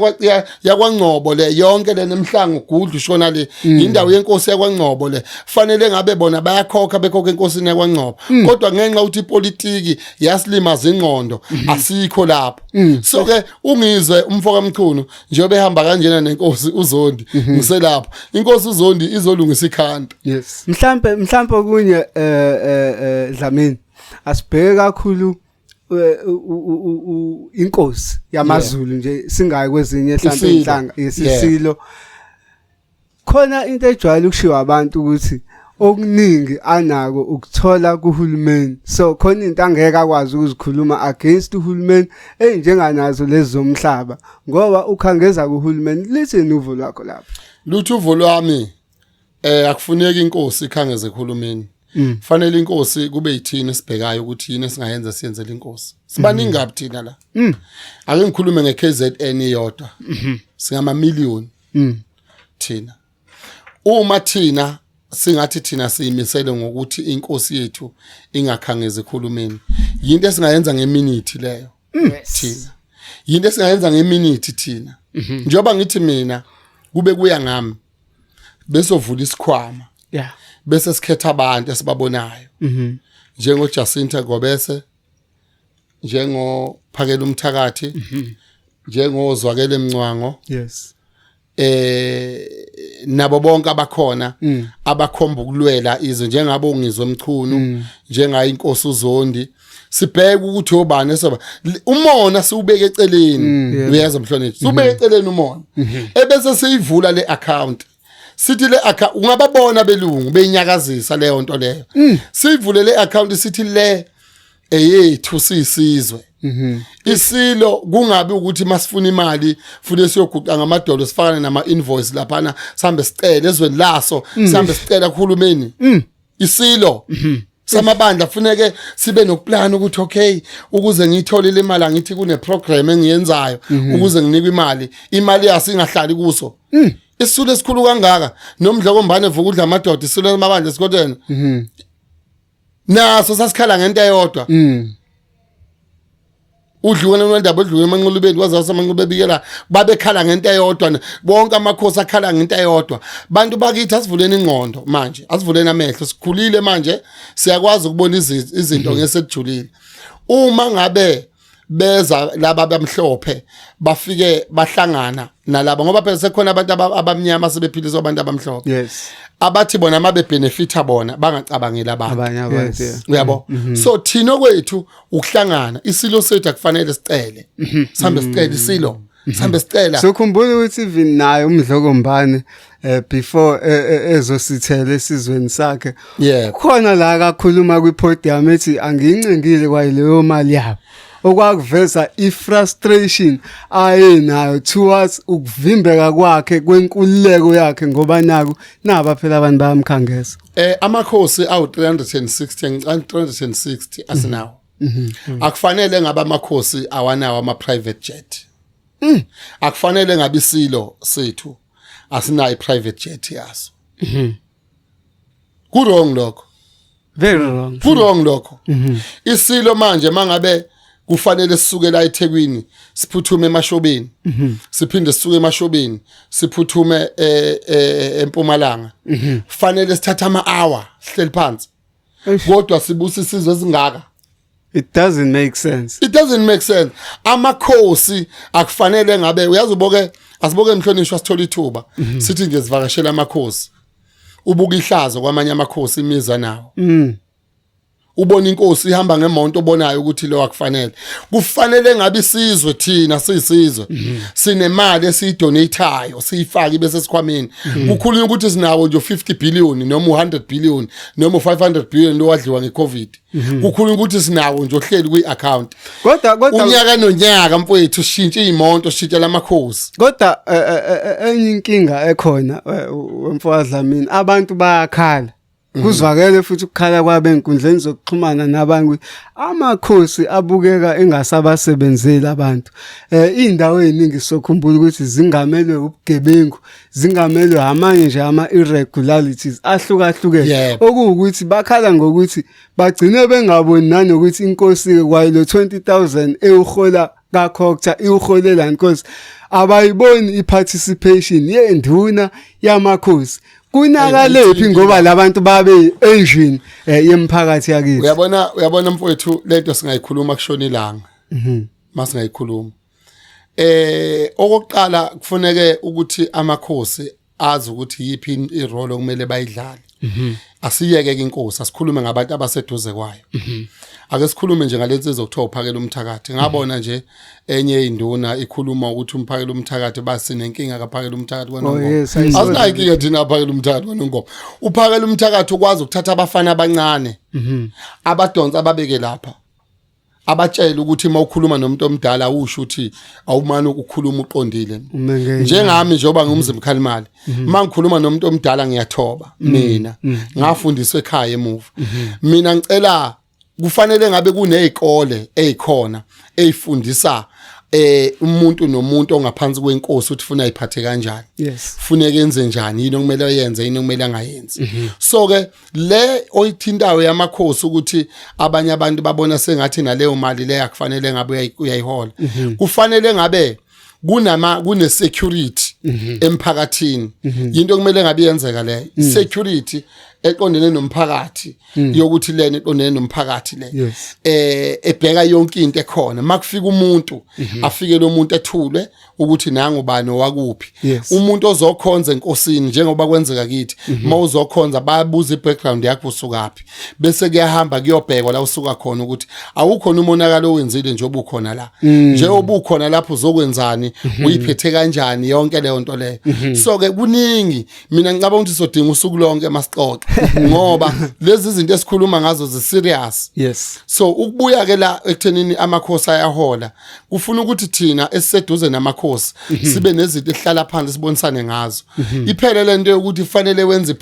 yakwaNgcobo le yonke le nemhlangu gudlu ushona le indawo yenkosi yakwaNgcobo le fanele ngabe bona bayakhokha bekhokha enkosini yakwaNgcobo kodwa ngenxa ukuthi ipolitiki yasilimaza ingqondo asikho lapho so ke ungizwe umfoka mchunu njengoba ehamba kanjena nenkosi uZondi ngiselapho inkosi uZondi izolungisa ikhanda yes mhlambe kunye Dlamini asibheke kakhulu inkosi yamaZulu nje singayi kwezinye mhlambe inhlanga yesisilo khona into ejwayele ukushiwa abantu ukuthi okuningi anako ukuthola kuhulumeni so khona into angeke akwazi ukuzikhuluma against uhulumeni njenganazo lezi zomhlaba ngoba ukhangeza kuhulumeni lithi nuvo lwakho lapha lutho uvo lwami akufuneki inkosi ikhangeze ekhulumeni fanele inkosi kube yithini sibhekayo ukuthi yini esingayenza siyenzele inkosi sibaningi ngapi thina la ake ngikhulume ngeKZN yodwa singama million thina uma thina singathi thina siyimisele ngokuthi inkosi yethu ingakhangeze ekhulumeni yinto esingayenza ngeminute leyo thina yinto esingayenza ngeminute thina njengoba ngithi mina kube kuya ngami besovula isikhwama bese sikhetha abantu esibabonayo njengo Jacinta Gobese njengo Phakela Umthakathi njengo Zwakele Mncwango yes nabo bonke abakhona abakhomba ukulwela izwe njengabo ngizwe Mchunu njengayo inkosi uZondi sibheke ukuthi obani esoba umona siubeke eceleni uyeza mhlonishwa siubeke eceleni umona ebese siyivula le account sithi le account ungababona belungu beyinyakazisa leyo nto leyo sivule le account sithi le eyethu sisizwe isilo kungabi ukuthi masifuna imali futhi siyoguqa ngamadolo sifakane nama invoice laphana sihambe sicela ezweni laso sihambe sicela kuhulumeni isilo samabandla funeke sibe nokuplan ukuthi okay ukuze ngitholile imali angithi kune program engiyenzayo ukuze nginikwe imali yasingahlali kuso isule esikhulu kangaka nomdloko mbane evuka udla amadoda isule amabandla esikodeni naso sasikhala ngento eyodwa udlukene nendaba odluke emanqulubeni kwaze amanqulube bikela babekhala ngento eyodwa bonke amakhosi akhala ngento eyodwa bantu bakithi asivuleni ingqondo manje asivuleni amehlo sikhulile manje siyakwazi ukubona izinto ngesejulile uma ngabe beza laba abamhlophe bafike bahlangana nalabo ngoba phela sekhona abantu abamnyama sebephiliswa abantu abamhlophe yes abathi bona mabe benefita bona bangacabangela abanye abantu uyabo so thina kwethu ukuhlangana isilo sethu akufanele sicele sihambe sicela isilo sihambe sicela so khumbula ukuthi even naye umdloko mbane before ezosithele esizweni sakhe khona la akakhuluma kwipodium ethi angiyincengile kwayileyo mali yabo okwakuveza ifrustration ayenayo towards ukuvimbeka kwakhe kwenkululeko yakhe ngoba naku naba phela abantu bayamkhangeza amakhosi awu 360 asinawo akufanele ngaba amakhosi awanawo ama private jet akufanele ngabe isilo sethu asinayo private jet yaso ku wrong lokho very wrong ku wrong lokho isilo manje mangabe kufanele sisuke la eThekwini siphuthume emashobeni siphinde sisuke emashobeni siphuthume eMpumalanga kufanele sithatha ama-hour sihleli phansi kodwa sibusa isizwe esingaka it doesn't make sense amakhosi akufanele ngabe uyazi asiboke emhlonishwa sithola ithuba sithi nje sivakashela amakhosi ubuka ihlazo kwamanye amakhosi imiza nawo ubona inkosi ihamba ngemonto obonayo ukuthi lo akufanele kufanele ngabe isizwe thina siyisizwe sinemali esidonateayo siyifaki bese sikhwameni kukhulunywa ukuthi sinawo nje 50 billion noma 100 billion noma 500 billion lowadliwa ngeCovid kukhulunywa ukuthi sinawo nje ohleli kwi-account kodwa unyaka nonyaka mfowethu shintshe imonto shintshe lamakhosi kodwa enye inkinga ekhona wemfowazana mina abantu bayakhala kuzwakele futhi ukukhala kwabe enkundleni zokuxhumana nabantu amakhosi abukeka engasabasebenzeli abantu indawo eziningi sokhumbula ukuthi zingamelwe ubugebengu zingamelwe amanye nje ama irregularities ahlukahlukene okuwukuthi bakhala ngokuthi bagcine bengaboni nanokuthi inkosi kwayilo 20,000 eyohola kakhokta iuholelani because abayiboni iparticipation yenduna yamakhosi kunakalephi ngoba labantu babe engine yemphakathi yakithi uyabona mfowethu lento singayikhuluma kushona ilanga masingayikhuluma okokuqala kufuneke ukuthi amakhosi azi ukuthi yipi irole okumele bayidlale asiyeke ke inkosi asikhulume ngabantu abaseduze kwayo ake sikhulume nje ngalezi zokuthiwa uphakela umthakathi ngabona nje enye induna ikhuluma ukuthi umphakela umthakathi basi nenkinga kaphakela umthakathi kwanongoma asinayinkinga thina aphakela umthakathi kwanongoma uphakela umthakathi ukwazi ukuthatha abafana abancane abadonsa ababeke lapha abatshela ukuthi mawukhuluma nomuntu omdala usho ukuthi awumani ukukhuluma uqondile njengami njengoba ngumzimba Khalimali mangikhuluma nomuntu omdala ngiyathoba mina ngafundiswa ekhaya emuva mina ngicela kufanele ngabe kunezikole ezikhona ezifundisa umuntu nomuntu ongaphansi kwenkosi uthi ufuna ayiphathe kanjani kufuneka enze njani yini okumele ayenze yini okumele angayenzi so ke le oyithintayo yamakhosi ukuthi abanye abantu babona sengathi naleyo mali le akufanele ngabe uyayihola kufanele ngabe kune security emphakathini into okumele ngabe yenzeka le security eqondene nomphakathi yokuthi lena eqondene nomphakathi le ebheka yonke into ekhona makufika umuntu afike lo muntu ethulwe ukuthi nangu bani owakuphi umuntu ozokhonza enkosini njengoba kwenzeka kithi mawuzokhonza bayabuza ibackground yakho usukaphi bese kuyahamba kuyobhekwa la usuka khona ukuthi awukhona umonakalo owenzile nje obukhona la nje obukhona lapho uzokwenzani uyiphethe kanjani yonke leyo nto leyo so ke kuningi mina ngicabanga ukuthi sodinga usuku lonke masixoxe ngoba lezi zinto esikhuluma ngazo zi-serious so ukubuya ke la ekuthenini amakhosi ayahola kufuna ukuthi thina esiseduze namakhosi sibe nezinto ehlala phansi sibonisane ngazo iphele lento yokuthi kufanele wenze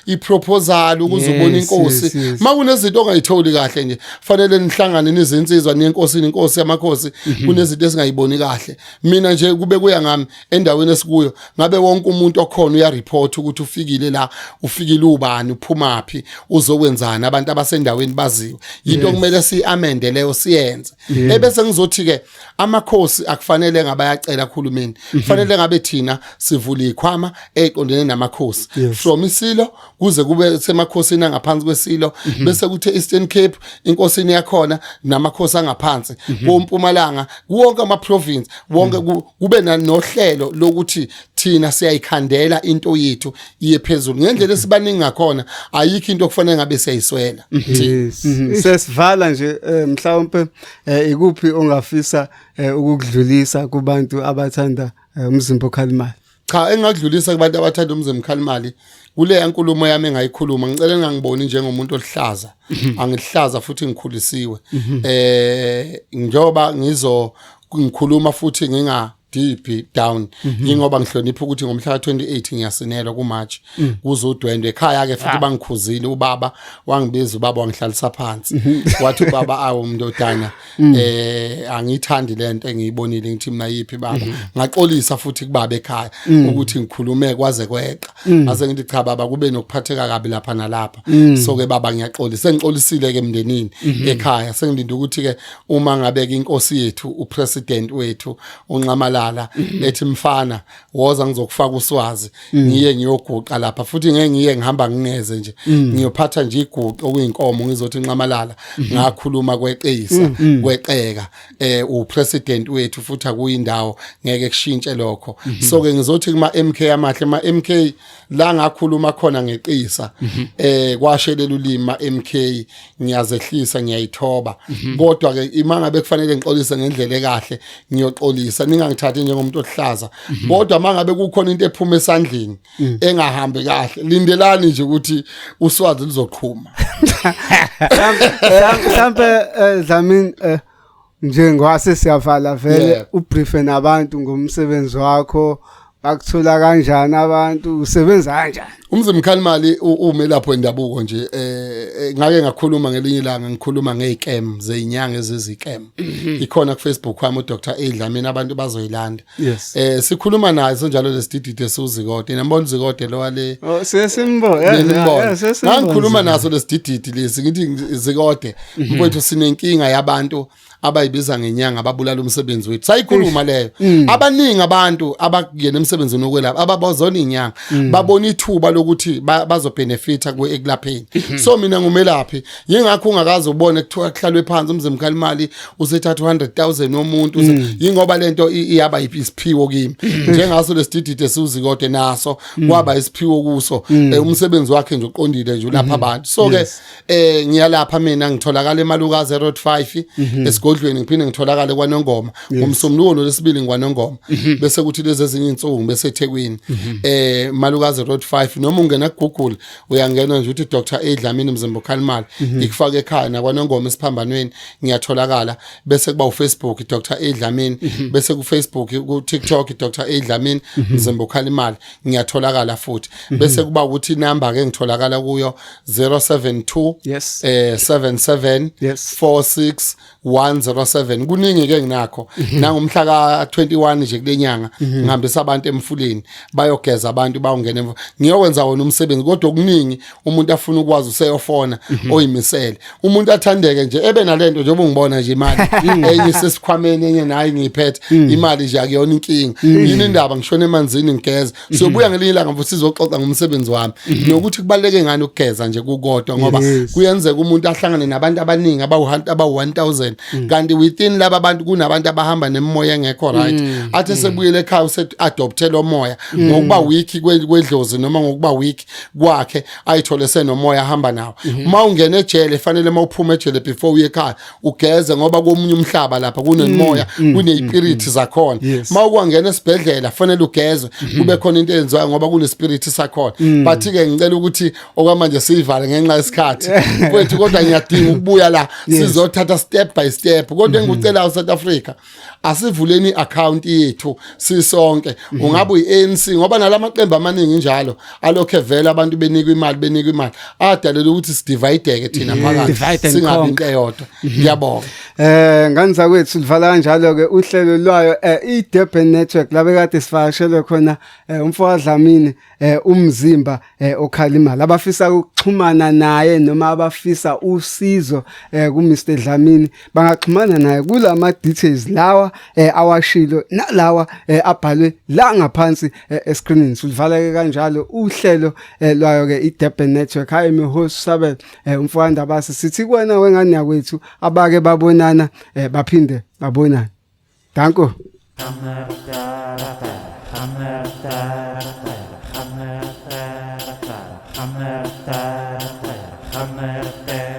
iproposal ukuze ubone inkosi makunezinto ongayitholi kahle nje fanele nihlangane nizinsizwa nenkosini inkosi yamakhosi kunezinto esingayiboni kahle mina nje kube kuya ngami endaweni esikuyo ngabe wonke umuntu okhona uyareport ukuthi ufikile la ufikile ubani uphumaphi uzokwenzana abantu abasendaweni baziwe into kumele siamende leyo siyenze ebese ngizothi ke amakhosi akufanele ngabe ayacela khulumeni kufanele ngabe thina sivula ikhwama eqondene namakhosi from isilo kuze kube semakhosini angaphansi kwesilo bese kuthi Eastern Cape inkosini yakhona namakhosi angaphansi kompumalanga wonke ama province wonke kube nohlelo lokuthi thina siyayikhandela into yethu iye phezulu ngendlela esibaningi ngakhona ayikho into okufanele ngabe siyayiswela sesivala nje mhlawumbe ikuphi ongafisa ukudlulisa kubantu abathanda umzimba Khalimali cha engakudlulisa kubantu abathanda umzimba Khalimali kule yankulumo yami engayikhuluma ngicela ngangiboni njengomuntu olihlaza angihlaza futhi ngikhulisiwe njoba ngizokhuluma futhi nginga deep down ngoba ngihlonipha ukuthi ngomhla ka28 ngiyasinelwa kuMarch kuzodwendwe ekhaya ke futhi bangikhuzile ubaba wangibiza ubaba wangihlalisa phansi wathi ubaba awu mndodana angithandi lento engiyibonile ngithi mina yipi baba ngaxolisa futhi kubaba ekhaya ukuthi ngikhulume kwaze kweqa ase ngithi cha baba kube nokuphatheka kabi lapha nalapha so ke baba ngiyaxolisa sengixolisile ke emndenini ekhaya sengilinda ukuthi ke uma ngabe ke inkosi yethu upresident wethu unqamala ethi mfana woza ngizokufaka uswazi ngiye ngiyoguqa lapha futhi ngeke ngiye ngihamba ngingeze nje ngiyophatha nje iguqo okuyinkomo ngizothi nqamalala ngakhuluma kweqisa kweqeka upresident wethu futhi akuyindawo ngeke kushintshe lokho so ke ngizothi kuma MK amahle ma MK la ngakhuluma khona ngeqisa kwashelela ulimi ma MK ngiyazehlisa ngiyayithoba kodwa ke imanga bekufanele ngixolise ngendlela ekahle ngiyoxolisa ningangithathi njengomuntu ohlaza kodwa mangabe kukhona into ephuma esandleni engahambi kahle lindelani nje ukuthi uswazi lizoqhuma mhlambe Dlamini njengowase siyavala vele ubriefe nabantu ngomsebenzi wakho bakuthola kanjani abantu usebenza kanjani Umzimba Khalimali umelapho wendabuko nje ngake ngakhuluma ngelinye ilanga ngikhuluma ngezicam zezinyanga ezizicam ikhona ku Facebook kwami uDr Edlamini abantu bazoyilanda Yes. Sikhuluma naye sonjalo lesididide suzikode nambona uzikode lo wale Sesimbo ngikhuluma naso lesididide lesi ngithi zikode mfowethu sinenkinga yabantu abayibiza ngenyanga ababulala umsebenzi wethu sayikhuluma leyo abaningi abantu abakuyena emsebenzini wokwelapha ababozona inyanga babona ithuba lokuthi bazobenefita ekulapheni so mina ngumelaphi yingakho ungakazi ubone ekuthiwa kuhlalwe phansi umzimba Khalimali usethatha 100,000 womuntu yingoba lento iyaba isiphiwo kimi njengaso lesididide suzikode naso kwaba isiphiwo kuso umsebenzi wakhe nje uqondile nje lapha abantu so ke ngiyalapha mina ngitholakala eMalukazi Road 5 esigodlweni ngiphinde ngitholakala kwaNongoma ngomsombuluko lesibili ngwaNongoma bese kuthi lezi ezinye insuku bese eThekwini Malukazi Road 5 noma ungena ku-Google uyangena nje uthi Dr Edlamini Mzimba Khalimali ikufaka ekhaya nakwaNongoma esiphambanweni ngiyatholakala bese kuba uFacebook Dr Edlamini bese ku-Facebook ku-TikTok Dr Edlamini Mzimba Khalimali ngiyatholakala futhi bese kuba ukuthi inamba ke ngitholakala kuyo 072 77 46 107 kuningi ke nginakho nangomhla ka21 nje kulenyanga ngihambisa abantu emfuleni bayogeza abantu bawungena ngiyokwenza wona umsebenzi kodwa okuningi umuntu afuna ukwazi useyofona oyimisele umuntu athandeke nje ebe nalento njengoba ngibona nje imali enye sesikhwameni enye nayi ngiyiphethe imali nje akuyona inkinga yini indaba ngishona emanzini ngigeza siyobuya ngelinye ilanga futhi sizoxoxa ngomsebenzi wami nokuthi kubaleke ngani ukugeza nje kukodwa ngoba kuyenzeka umuntu ahlangane nabantu abaningi abawu1000 kanti within laba bantu kunabantu abahamba nemoya engekho right athe sebuyele ekhaya usethi adopte lo moya ngokuba weak kwedlozi noma ngokuba weak kwakhe ayithole senomoya ahamba nawo uma ungena ejele fanele mawuphuma ejele before uye ekhaya ugeze ngoba komunye umhlaba lapha kunemoya kunespirit zakhona mawukwangena esibhedlela fanele ugeze kube khona into enziwayo ngoba kunespirit sakhona but ke ngicela ukuthi okwamanje sivale ngenxa yesikhathi mfowethu kodwa ngiyadinga ukubuya la sizothatha step by step kodwa engikucela uSouth Africa asivuleni iaccount yethu sisonke ungabe uyiANC ngoba nalamaqembu amaningi njalo alokho evela abantu benikwa imali adalela ukuthi sidivideke thina phakathi singabi into eyodwa ngiyabonga nganza kwethu livala kanjalo ke uhlelo lwayo iDurban Network labe kade sivakashele khona umfowabo Dlamini umzimba oKhalimali abafisa ukuxhumana naye noma abafisa usizo ku Mr Dlamini bangaxhumana naye kulama details lawa awashilo nalawa abhalwe la ngaphansi escreenini ulivala kanjalo uhlelo lwayo ke iDurban Network hayi mi host Sabel umfowabo abase sithi kuwena wengane yakwethu abake babonana baphinde babonana danko Hammer